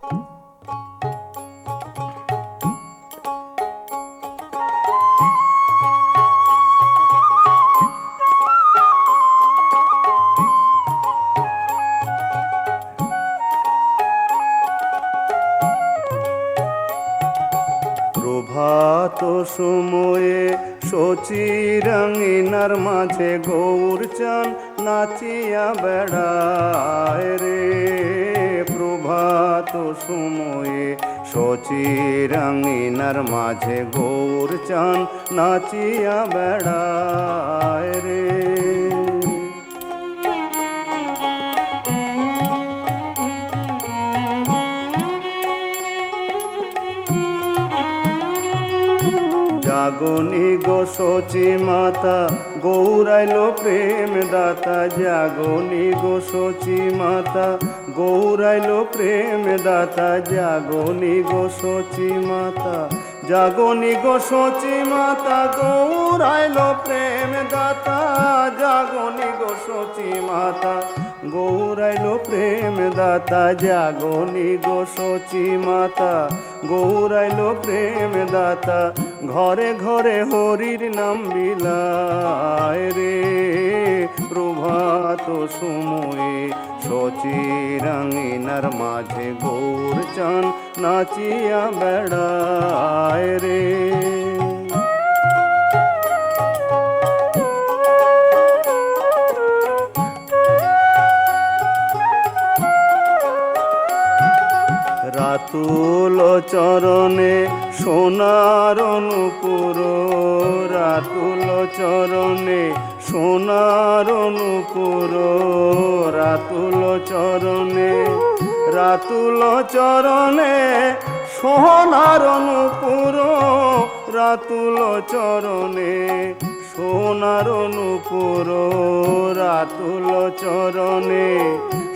প্রভাত সময়ে শচীরাঙ্গিনার মাঝে গৌরচাঁদ নাচিয়া বেড়ায় রে। প্রভাত সময়ে শচীরাঙ্গিনার মাঝে গৌরচাঁদ নাচিয়া বেড়ায় রে। জাগনি গো শচী মাতা গৌরাইল প্রেম দাতা। জাগনি গো শচী মাতা গৌরাইল প্রেম দাতা। জাগনি গো শচী মাতা, জাগনি গো শচী মাতা গৌরাইল প্রেম দাতা। জাগনি গো শচী মাতা গৌরাইল প্রেম দাতা। জাগনি গো শচী মাতা গৌরাইল প্রেম দাতা। ঘরে ঘরে হরির নাম বিলায় রে। প্রভাত সময়ে শচীরাঙ্গিনার মাঝে গৌরচাঁদ নাচিয়া বেড়ায় রে। রাতুল চরণে সোনার নূপুর। রাতুল চরণে সোনার নূপুর। রাতুল চরণে, রাতুল চরণে সোনার নূপুর। রাতুল চরণে সোনার নূপুর। রাতুল চরণে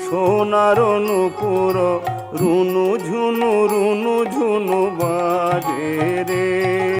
সোনার নূপুর। রুনু ঝুনু বাজে রে।